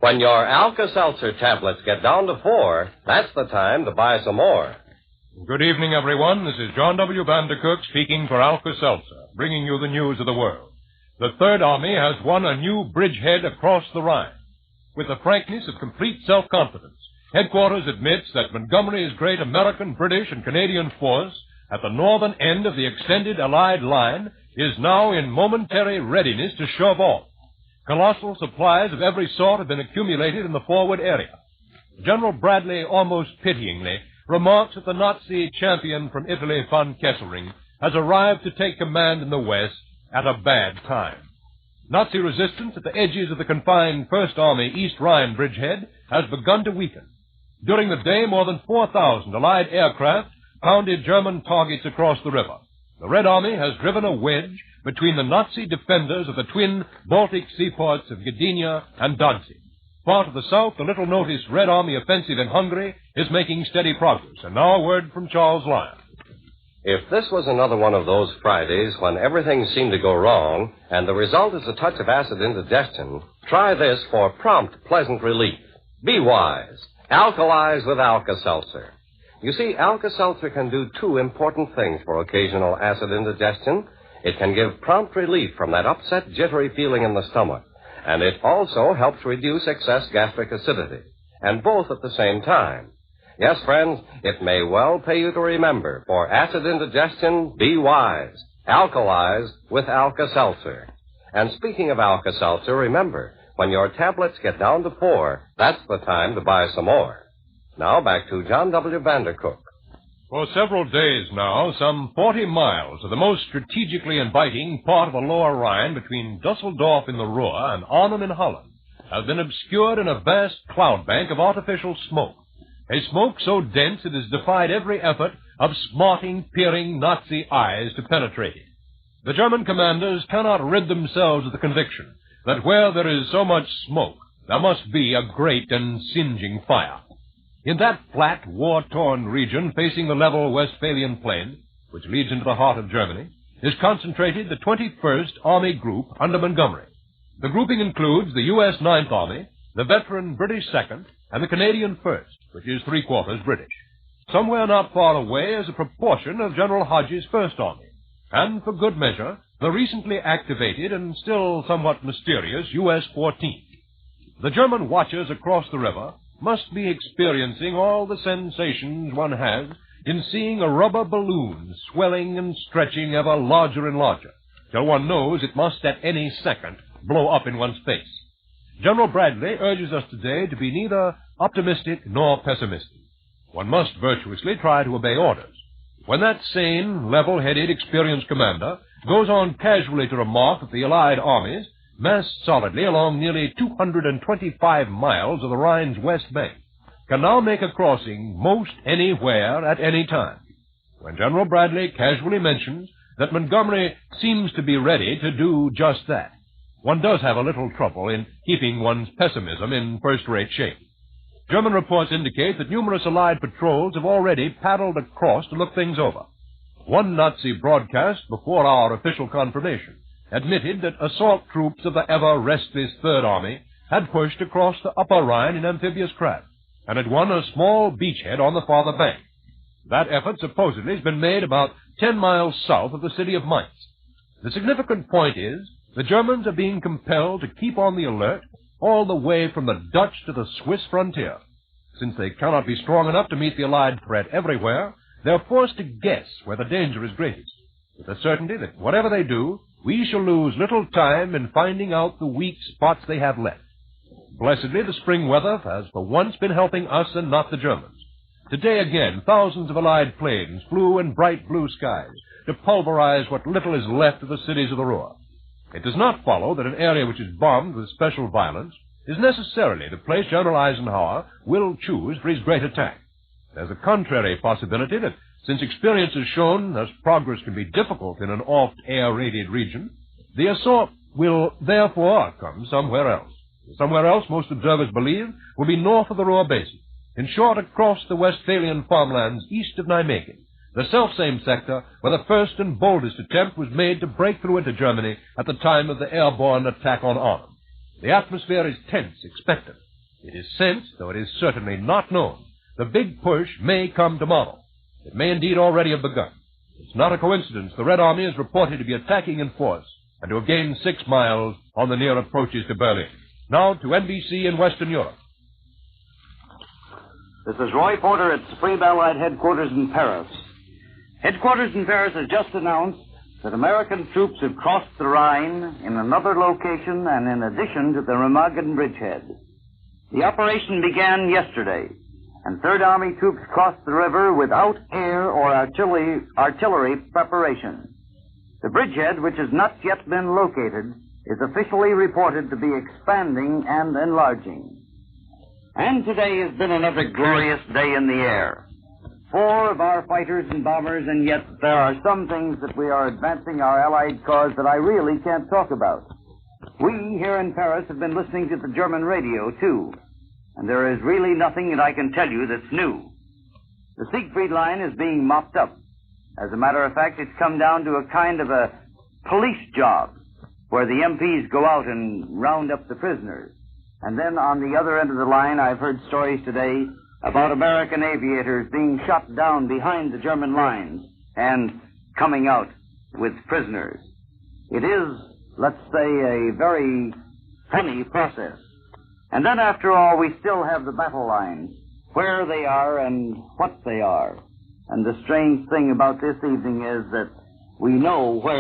When your Alka-Seltzer tablets get down to 4, that's the time to buy some more. Good evening, everyone. This is John W. Vandercook speaking for Alka-Seltzer, bringing you the news of the world. The Third Army has won a new bridgehead across the Rhine. With the frankness of complete self-confidence, headquarters admits that Montgomery's great American, British, and Canadian force at the northern end of the extended Allied line is now in momentary readiness to shove off. Colossal supplies of every sort have been accumulated in the forward area. General Bradley, almost pityingly, remarks that the Nazi champion from Italy, von Kesselring, has arrived to take command in the West at a bad time. Nazi resistance at the edges of the confined First Army East Rhine bridgehead has begun to weaken. During the day, more than 4,000 Allied aircraft pounded German targets across the river. The Red Army has driven a wedge between the Nazi defenders of the twin Baltic seaports of Gdynia and Danzig. Far to the south, the little-noticed Red Army offensive in Hungary is making steady progress. And now a word from Charles Lyon. If this was another one of those Fridays when everything seemed to go wrong and the result is a touch of acid indigestion, try this for prompt, pleasant relief. Be wise. Alkalize with Alka-Seltzer. You see, Alka-Seltzer can do two important things for occasional acid indigestion. It can give prompt relief from that upset, jittery feeling in the stomach, and it also helps reduce excess gastric acidity, and both at the same time. Yes, friends, it may well pay you to remember, for acid indigestion, be wise. Alkalize with Alka-Seltzer. And speaking of Alka-Seltzer, remember, when your tablets get down to 4, that's the time to buy some more. Now back to John W. Vandercook. For several days now, some 40 miles of the most strategically inviting part of the lower Rhine between Dusseldorf in the Ruhr and Arnhem in Holland have been obscured in a vast cloud bank of artificial smoke. A smoke so dense it has defied every effort of smarting, peering Nazi eyes to penetrate it. The German commanders cannot rid themselves of the conviction that where there is so much smoke, there must be a great and singeing fire. In that flat, war-torn region facing the level Westphalian plain, which leads into the heart of Germany, is concentrated the 21st Army Group under Montgomery. The grouping includes the U.S. 9th Army, the veteran British 2nd, and the Canadian 1st, which is three-quarters British. Somewhere not far away is a proportion of General Hodge's 1st Army, and for good measure, the recently activated and still somewhat mysterious U.S. 14th. The German watchers across the river must be experiencing all the sensations one has in seeing a rubber balloon swelling and stretching ever larger and larger, till one knows it must at any second blow up in one's face. General Bradley urges us today to be neither optimistic nor pessimistic. One must virtuously try to obey orders. When that sane, level-headed, experienced commander goes on casually to remark that the Allied armies, massed solidly along nearly 225 miles of the Rhine's west bank, can now make a crossing most anywhere at any time. When General Bradley casually mentions that Montgomery seems to be ready to do just that, one does have a little trouble in keeping one's pessimism in first-rate shape. German reports indicate that numerous Allied patrols have already paddled across to look things over. One Nazi broadcast before our official confirmation admitted that assault troops of the ever-restless Third Army had pushed across the upper Rhine in amphibious craft and had won a small beachhead on the farther bank. That effort supposedly has been made about 10 miles south of the city of Mainz. The significant point is the Germans are being compelled to keep on the alert all the way from the Dutch to the Swiss frontier. Since they cannot be strong enough to meet the Allied threat everywhere, they are forced to guess where the danger is greatest, with the certainty that whatever they do, we shall lose little time in finding out the weak spots they have left. Blessedly, the spring weather has for once been helping us and not the Germans. Today again, thousands of Allied planes flew in bright blue skies to pulverize what little is left of the cities of the Ruhr. It does not follow that an area which is bombed with special violence is necessarily the place General Eisenhower will choose for his great attack. There's a contrary possibility that, since experience has shown that progress can be difficult in an oft-air-raided region, the assault will therefore come somewhere else. Somewhere else, most observers believe, will be north of the Ruhr Basin. In short, across the Westphalian farmlands east of Nijmegen, the selfsame sector where the first and boldest attempt was made to break through into Germany at the time of the airborne attack on Arnhem. The atmosphere is tense, expectant. It is sensed, though it is certainly not known. The big push may come tomorrow. It may indeed already have begun. It's not a coincidence the Red Army is reported to be attacking in force and to have gained 6 miles on the near approaches to Berlin. Now to NBC in Western Europe. This is Roy Porter at Supreme Allied Headquarters in Paris. Headquarters in Paris has just announced that American troops have crossed the Rhine in another location and in addition to the Remagen bridgehead. The operation began yesterday, and Third Army troops crossed the river without air or artillery preparation. The bridgehead, which has not yet been located, is officially reported to be expanding and enlarging. And today has been another glorious day in the air. 4 of our fighters and bombers, and yet there are some things that we are advancing our Allied cause that I really can't talk about. We here in Paris have been listening to the German radio, too, and there is really nothing that I can tell you that's new. The Siegfried Line is being mopped up. As a matter of fact, it's come down to a kind of a police job where the MPs go out and round up the prisoners. And then on the other end of the line, I've heard stories today about American aviators being shot down behind the German lines and coming out with prisoners. It is, let's say, a very funny process. And then, after all, we still have the battle lines, where they are and what they are. And the strange thing about this evening is that we know where